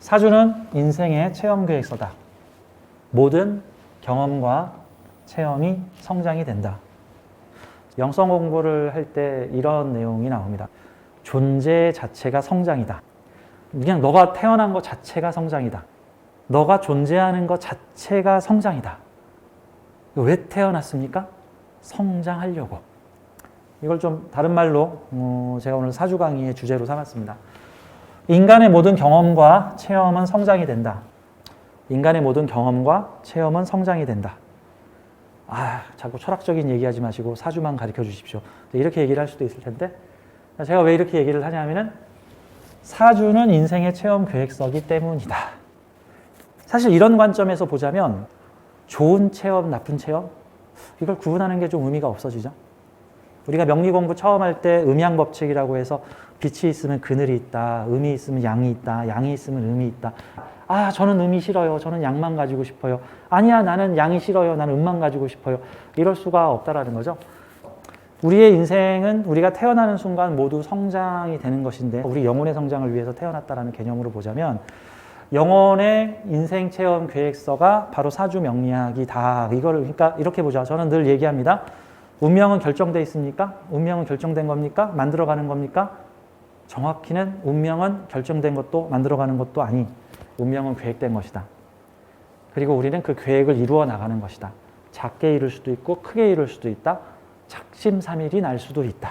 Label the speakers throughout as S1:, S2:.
S1: 사주는 인생의 체험 계획서다. 모든 경험과 체험이 성장이 된다. 영성 공부를 할 때 이런 내용이 나옵니다. 존재 자체가 성장이다. 그냥 너가 태어난 것 자체가 성장이다. 너가 존재하는 것 자체가 성장이다. 왜 태어났습니까? 성장하려고. 이걸 좀 다른 말로 제가 오늘 사주 강의의 주제로 삼았습니다. 인간의 모든 경험과 체험은 성장이 된다. 인간의 모든 경험과 체험은 성장이 된다. 자꾸 철학적인 얘기하지 마시고 사주만 가르쳐 주십시오. 이렇게 얘기를 할 수도 있을 텐데, 제가 왜 이렇게 얘기를 하냐면은 사주는 인생의 체험 계획서이기 때문이다. 사실 이런 관점에서 보자면 좋은 체험, 나쁜 체험, 이걸 구분하는 게 좀 의미가 없어지죠. 우리가 명리 공부 처음 할 때 음양 법칙이라고 해서 빛이 있으면 그늘이 있다, 음이 있으면 양이 있다, 양이 있으면 음이 있다. 저는 음이 싫어요. 저는 양만 가지고 싶어요. 아니야, 나는 양이 싫어요. 나는 음만 가지고 싶어요. 이럴 수가 없다라는 거죠. 우리의 인생은 우리가 태어나는 순간 모두 성장이 되는 것인데, 우리 영혼의 성장을 위해서 태어났다라는 개념으로 보자면 영혼의 인생 체험 계획서가 바로 사주 명리학이다. 이거를 그러니까 이렇게 보자. 저는 늘 얘기합니다. 운명은 결정돼 있습니까? 운명은 결정된 겁니까? 만들어가는 겁니까? 정확히는 운명은 결정된 것도 만들어가는 것도 아니, 운명은 계획된 것이다. 그리고 우리는 그 계획을 이루어 나가는 것이다. 작게 이룰 수도 있고 크게 이룰 수도 있다. 작심삼일이 날 수도 있다.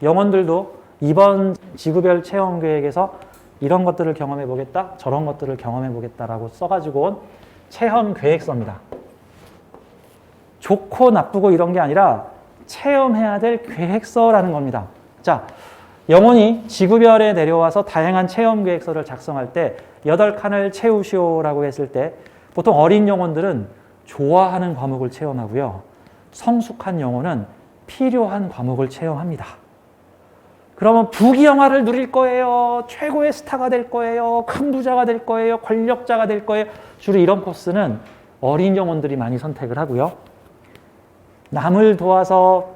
S1: 영혼들도 이번 지구별 체험 계획에서 이런 것들을 경험해 보겠다, 저런 것들을 경험해 보겠다라고 써가지고 온 체험 계획서입니다. 좋고 나쁘고 이런 게 아니라 체험해야 될 계획서라는 겁니다. 자, 영혼이 지구별에 내려와서 다양한 체험 계획서를 작성할 때 8칸을 채우시오라고 했을 때 보통 어린 영혼들은 좋아하는 과목을 체험하고요. 성숙한 영혼은 필요한 과목을 체험합니다. 그러면 부귀영화를 누릴 거예요. 최고의 스타가 될 거예요. 큰 부자가 될 거예요. 권력자가 될 거예요. 주로 이런 코스는 어린 영혼들이 많이 선택을 하고요. 남을 도와서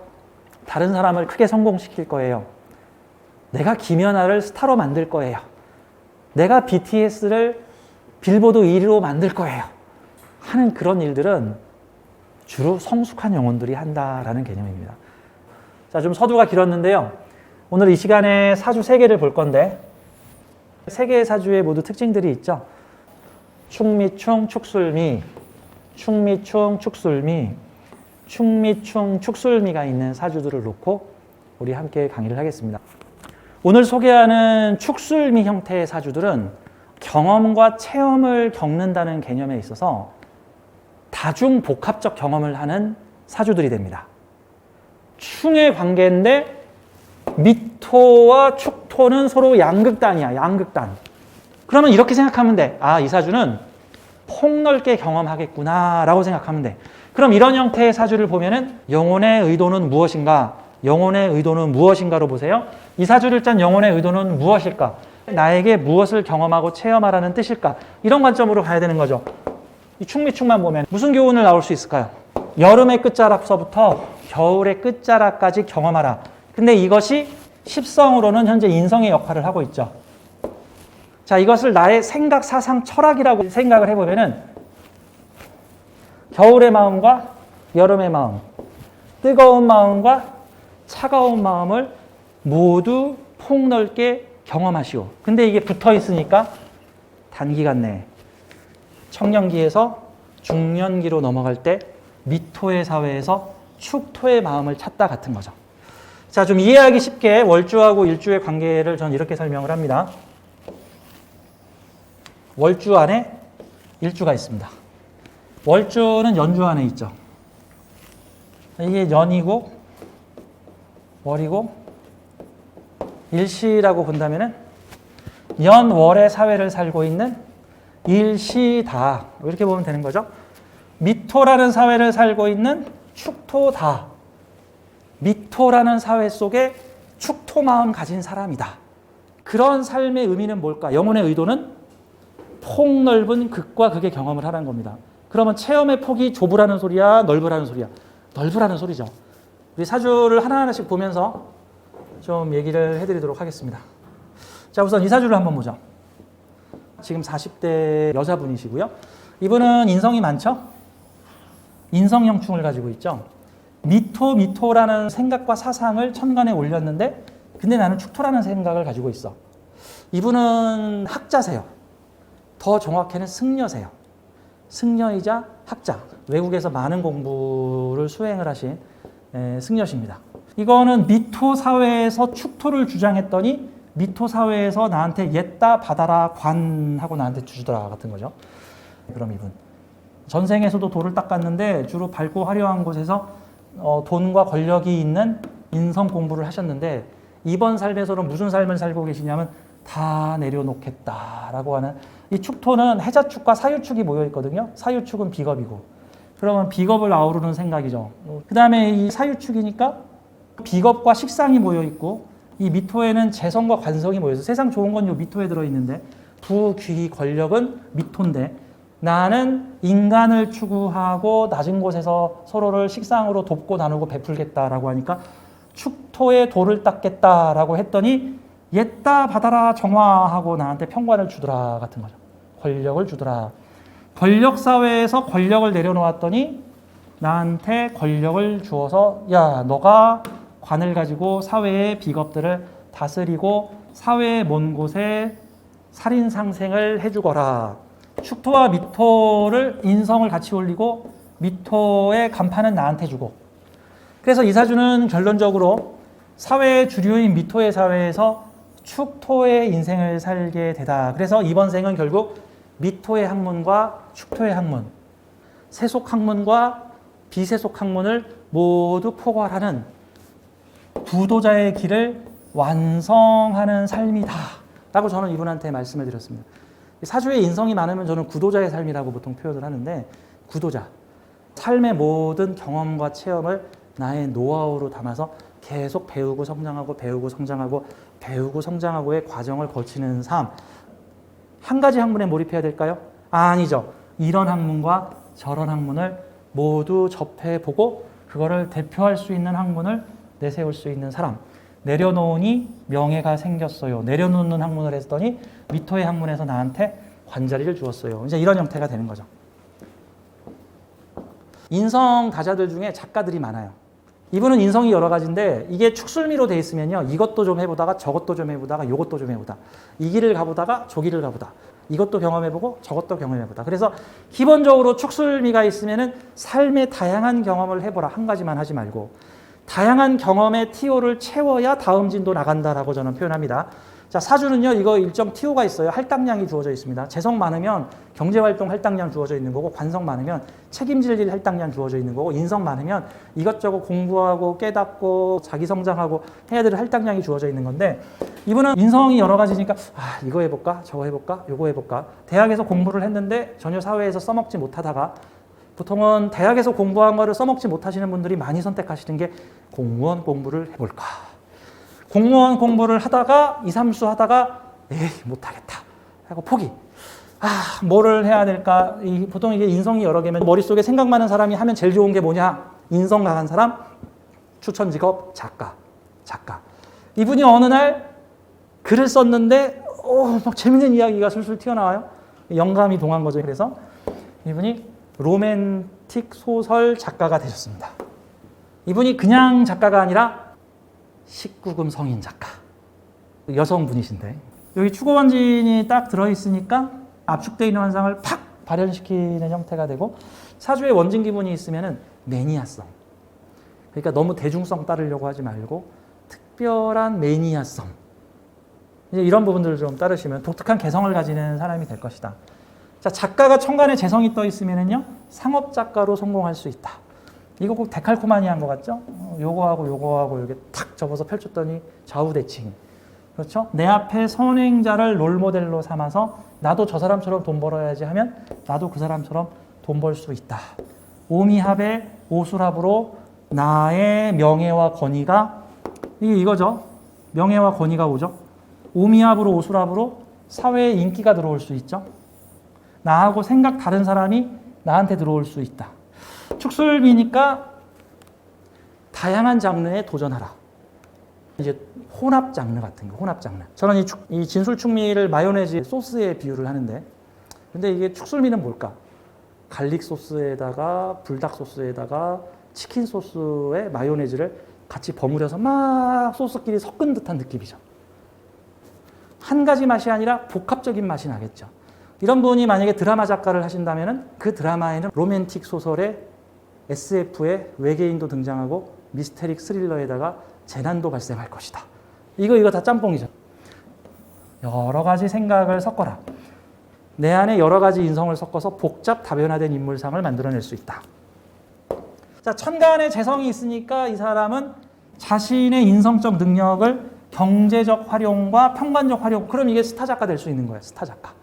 S1: 다른 사람을 크게 성공시킬 거예요. 내가 김연아를 스타로 만들 거예요. 내가 BTS를 빌보드 1위로 만들 거예요. 하는 그런 일들은 주로 성숙한 영혼들이 한다라는 개념입니다. 자, 좀 서두가 길었는데요. 오늘 이 시간에 사주 3개를 볼 건데 3개의 사주에 모두 특징들이 있죠. 충미충, 축술미, 충미충, 축술미, 충미충, 축술미가 있는 사주들을 놓고 우리 함께 강의를 하겠습니다. 오늘 소개하는 축술미 형태의 사주들은 경험과 체험을 겪는다는 개념에 있어서 다중복합적 경험을 하는 사주들이 됩니다. 충의 관계인데 미토와 축토는 서로 양극단이야. 양극단. 그러면 이렇게 생각하면 돼. 이 사주는 폭넓게 경험하겠구나 라고 생각하면 돼. 그럼 이런 형태의 사주를 보면은 영혼의 의도는 무엇인가? 영혼의 의도는 무엇인가로 보세요. 이 사주를 짠 영혼의 의도는 무엇일까? 나에게 무엇을 경험하고 체험하라는 뜻일까? 이런 관점으로 가야 되는 거죠. 이 충미충만 보면 무슨 교훈을 나올 수 있을까요? 여름의 끝자락서부터 겨울의 끝자락까지 경험하라. 근데 이것이 십성으로는 현재 인성의 역할을 하고 있죠. 자, 이것을 나의 생각, 사상, 철학이라고 생각을 해보면은 겨울의 마음과 여름의 마음, 뜨거운 마음과 차가운 마음을 모두 폭넓게 경험하시오. 근데 이게 붙어 있으니까 단기간 내에 청년기에서 중년기로 넘어갈 때 미토의 사회에서 축토의 마음을 찾다 같은 거죠. 자, 좀 이해하기 쉽게 월주하고 일주의 관계를 전 이렇게 설명을 합니다. 월주 안에 일주가 있습니다. 월주는 연주 안에 있죠. 이게 연이고 월이고 일시라고 본다면은 연월의 사회를 살고 있는 일시다. 이렇게 보면 되는 거죠. 미토라는 사회를 살고 있는 축토다. 미토라는 사회 속에 축토 마음 가진 사람이다. 그런 삶의 의미는 뭘까? 영혼의 의도는 폭넓은 극과 극의 경험을 하라는 겁니다. 그러면 체험의 폭이 좁으라는 소리야? 넓으라는 소리야? 넓으라는 소리죠. 우리 사주를 하나하나씩 보면서 좀 얘기를 해드리도록 하겠습니다. 자, 우선 이 사주를 한번 보죠. 지금 40대 여자분이시고요. 이분은 인성이 많죠? 인성형충을 가지고 있죠. 미토라는 생각과 사상을 천간에 올렸는데 근데 나는 축토라는 생각을 가지고 있어. 이분은 학자세요. 더 정확히는 승려세요. 승려이자 학자. 외국에서 많은 공부를 수행을 하신 승려십니다. 이거는 미토 사회에서 축토를 주장했더니 미토 사회에서 나한테 옛다 받아라 관하고 나한테 주더라 같은 거죠. 그럼 이분 전생에서도 도를 닦았는데 주로 밝고 화려한 곳에서 돈과 권력이 있는 인성 공부를 하셨는데 이번 삶에서는 무슨 삶을 살고 계시냐면 다 내려놓겠다라고 하는 이 축토는 해자축과 사유축이 모여 있거든요. 사유축은 비겁이고 그러면 비겁을 아우르는 생각이죠. 그 다음에 이 사유축이니까 비겁과 식상이 모여 있고 이 미토에는 재성과 관성이 모여서 세상 좋은 건 요 미토에 들어있는데 부, 귀, 권력은 미토인데 나는 인간을 추구하고 낮은 곳에서 서로를 식상으로 돕고 나누고 베풀겠다라고 하니까 축토에 도를 닦겠다라고 했더니 옛다 받아라 정화하고 나한테 평관을 주더라 같은 거죠. 권력을 주더라. 권력 사회에서 권력을 내려놓았더니 나한테 권력을 주어서 야 너가 관을 가지고 사회의 비겁들을 다스리고 사회의 먼 곳에 살인상생을 해주거라. 축토와 미토를 인성을 같이 올리고 미토의 간판은 나한테 주고 그래서 이 사주는 결론적으로 사회의 주류인 미토의 사회에서 축토의 인생을 살게 되다. 그래서 이번 생은 결국 미토의 학문과 축토의 학문, 세속 학문과 비세속 학문을 모두 포괄하는 구도자의 길을 완성하는 삶이다 라고 저는 이분한테 말씀을 드렸습니다. 사주에 인성이 많으면 저는 구도자의 삶이라고 보통 표현을 하는데 구도자, 삶의 모든 경험과 체험을 나의 노하우로 담아서 계속 배우고 성장하고 배우고 성장하고 배우고 성장하고의 과정을 거치는 삶. 한 가지 학문에 몰입해야 될까요? 아니죠. 이런 학문과 저런 학문을 모두 접해보고 그거를 대표할 수 있는 학문을 내세울 수 있는 사람. 내려놓으니 명예가 생겼어요. 내려놓는 학문을 했더니 미토의 학문에서 나한테 관자리를 주었어요. 이제 이런 형태가 되는 거죠. 인성 다자들 중에 작가들이 많아요. 이분은 인성이 여러 가지인데 이게 축술미로 돼 있으면요. 이것도 좀 해보다가 저것도 좀 해보다가 요것도 좀 해보다. 이 길을 가보다가 저 길을 가보다. 이것도 경험해보고 저것도 경험해보다. 그래서 기본적으로 축술미가 있으면은 삶의 다양한 경험을 해보라. 한 가지만 하지 말고. 다양한 경험의 TO를 채워야 다음 진도 나간다라고 저는 표현합니다. 자, 사주는요, 이거 일정 TO가 있어요. 할당량이 주어져 있습니다. 재성 많으면 경제활동 할당량 주어져 있는 거고, 관성 많으면 책임질 일 할당량 주어져 있는 거고, 인성 많으면 이것저것 공부하고 깨닫고 자기 성장하고 해야 될 할당량이 주어져 있는 건데, 이분은 인성이 여러 가지니까, 이거 해볼까? 저거 해볼까? 요거 해볼까? 대학에서 공부를 했는데 전혀 사회에서 써먹지 못하다가 보통은 대학에서 공부한 거를 써먹지 못하시는 분들이 많이 선택하시는 게 공무원 공부를 해볼까. 공무원 공부를 하다가 2, 3수 하다가 에이 못하겠다 하고 포기. 뭐를 해야 될까. 보통 이게 인성이 여러 개면 머릿속에 생각 많은 사람이 하면 제일 좋은 게 뭐냐. 인성 강한 사람 추천 직업 작가. 이분이 어느 날 글을 썼는데 막 재밌는 이야기가 술술 튀어나와요. 영감이 동한 거죠. 그래서 이분이 로맨틱 소설 작가가 되셨습니다. 이분이 그냥 작가가 아니라 19금 성인 작가. 여성분이신데 여기 축오원진이 딱 들어있으니까 압축되어 있는 환상을 팍 발현시키는 형태가 되고 사주에 원진 기분이 있으면 매니아성. 그러니까 너무 대중성 따르려고 하지 말고 특별한 매니아성. 이제 이런 부분들을 좀 따르시면 독특한 개성을 가지는 사람이 될 것이다. 자, 작가가 천간에 재성이 떠 있으면은요, 상업 작가로 성공할 수 있다. 이거 꼭 데칼코마니한 것 같죠? 요거하고 이렇게 탁 접어서 펼쳤더니 좌우대칭. 그렇죠? 내 앞에 선행자를 롤모델로 삼아서 나도 저 사람처럼 돈 벌어야지 하면 나도 그 사람처럼 돈 벌 수 있다. 오미합의 오수랍으로 나의 명예와 권위가 이거죠. 명예와 권위가 오죠. 오미합으로 오수랍으로 사회에 인기가 들어올 수 있죠. 나하고 생각 다른 사람이 나한테 들어올 수 있다. 축술비니까 다양한 장르에 도전하라. 이제 혼합 장르 같은 거, 혼합 장르. 저는 이 진술축미를 마요네즈 소스에 비유를 하는데, 근데 이게 축술미는 뭘까? 갈릭 소스에다가 불닭 소스에다가 치킨 소스에 마요네즈를 같이 버무려서 막 소스끼리 섞은 듯한 느낌이죠. 한 가지 맛이 아니라 복합적인 맛이 나겠죠. 이런 분이 만약에 드라마 작가를 하신다면 그 드라마에는 로맨틱 소설에 SF에 외계인도 등장하고 미스테릭 스릴러에다가 재난도 발생할 것이다. 이거 다 짬뽕이죠. 여러 가지 생각을 섞어라. 내 안에 여러 가지 인성을 섞어서 복잡 다변화된 인물상을 만들어낼 수 있다. 자, 천간에 재성이 있으니까 이 사람은 자신의 인성적 능력을 경제적 활용과 평관적 활용, 그럼 이게 스타 작가 될 수 있는 거예요. 스타 작가.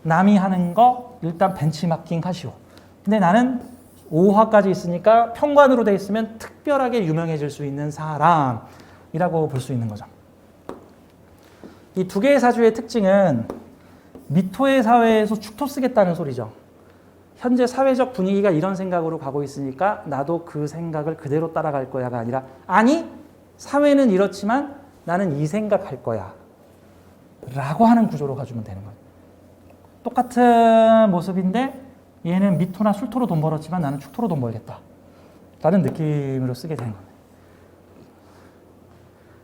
S1: 남이 하는 거 일단 벤치마킹 하시오. 근데 나는 5화까지 있으니까 평관으로 돼 있으면 특별하게 유명해질 수 있는 사람이라고 볼 수 있는 거죠. 이 두 개의 사주의 특징은 미토의 사회에서 축토 쓰겠다는 소리죠. 현재 사회적 분위기가 이런 생각으로 가고 있으니까 나도 그 생각을 그대로 따라갈 거야가 아니라, 아니 사회는 이렇지만 나는 이 생각할 거야 라고 하는 구조로 가주면 되는 거예요. 똑같은 모습인데 얘는 미토나 술토로 돈 벌었지만 나는 축토로 돈 벌겠다 라는 느낌으로 쓰게 되는 겁니다.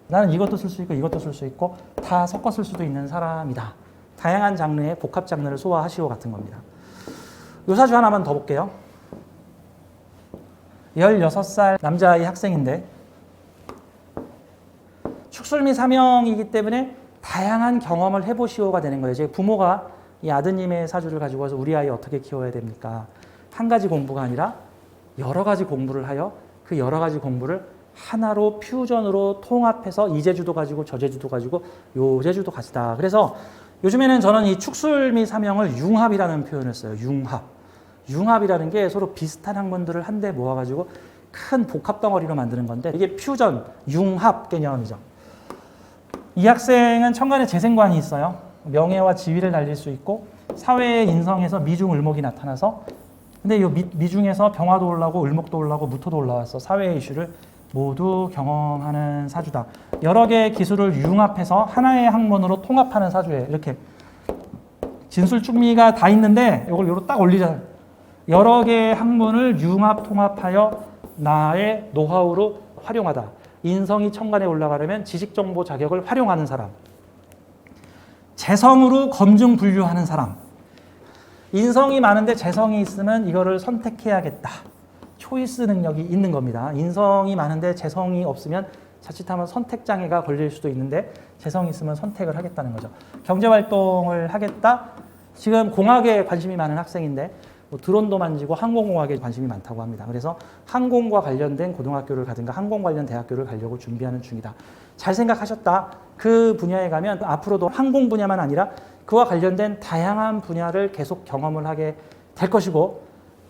S1: 나는 이것도 쓸 수 있고 이것도 쓸 수 있고 다 섞어 쓸 수도 있는 사람이다. 다양한 장르의 복합 장르를 소화하시오 같은 겁니다. 요 사주 하나만 더 볼게요. 16살 남자아이 학생인데 축술미 사명이기 때문에 다양한 경험을 해보시오가 되는 거예요. 제 부모가 이 아드님의 사주를 가지고 와서 우리 아이 어떻게 키워야 됩니까? 한 가지 공부가 아니라 여러 가지 공부를 하여 그 여러 가지 공부를 하나로 퓨전으로 통합해서 이 제주도 가지고 저 제주도 가지고 요 제주도 가지다. 그래서 요즘에는 저는 이 축술미 사명을 융합이라는 표현을 써요. 융합. 융합이라는 게 서로 비슷한 학문들을 한데 모아가지고 큰 복합 덩어리로 만드는 건데 이게 퓨전, 융합 개념이죠. 이 학생은 천간에 재생관이 있어요. 명예와 지위를 날릴 수 있고 사회의 인성에서 미중 을목이 나타나서, 근데 이 미중에서 병화도 올라오고 을목도 올라오고 무토도 올라와서 사회의 이슈를 모두 경험하는 사주다. 여러 개의 기술을 융합해서 하나의 학문으로 통합하는 사주예요. 이렇게 진술축미가 다 있는데 이걸 요로 딱 올리잖아요. 여러 개의 학문을 융합 통합하여 나의 노하우로 활용하다. 인성이 천간에 올라가려면 지식정보 자격을 활용하는 사람. 재성으로 검증 분류하는 사람. 인성이 많은데 재성이 있으면 이거를 선택해야겠다. 초이스 능력이 있는 겁니다. 인성이 많은데 재성이 없으면 자칫하면 선택 장애가 걸릴 수도 있는데 재성이 있으면 선택을 하겠다는 거죠. 경제활동을 하겠다. 지금 공학에 관심이 많은 학생인데 뭐 드론도 만지고 항공공학에 관심이 많다고 합니다. 그래서 항공과 관련된 고등학교를 가든가 항공 관련 대학교를 가려고 준비하는 중이다. 잘 생각하셨다. 그 분야에 가면 앞으로도 항공 분야만 아니라 그와 관련된 다양한 분야를 계속 경험을 하게 될 것이고,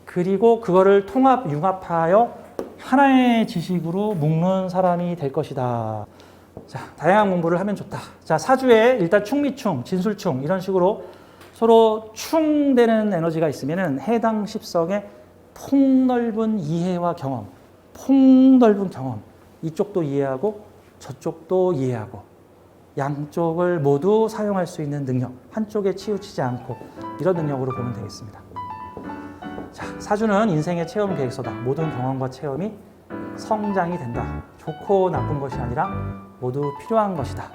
S1: 그리고 그거를 통합, 융합하여 하나의 지식으로 묶는 사람이 될 것이다. 자, 다양한 공부를 하면 좋다. 자, 사주에 일단 충미충, 진술충 이런 식으로 서로 충되는 에너지가 있으면은 해당 십성의 폭넓은 이해와 경험, 폭넓은 경험, 이쪽도 이해하고 저쪽도 이해하고 양쪽을 모두 사용할 수 있는 능력, 한쪽에 치우치지 않고 이런 능력으로 보면 되겠습니다. 자, 사주는 인생의 체험 계획서다. 모든 경험과 체험이 성장이 된다. 좋고 나쁜 것이 아니라 모두 필요한 것이다.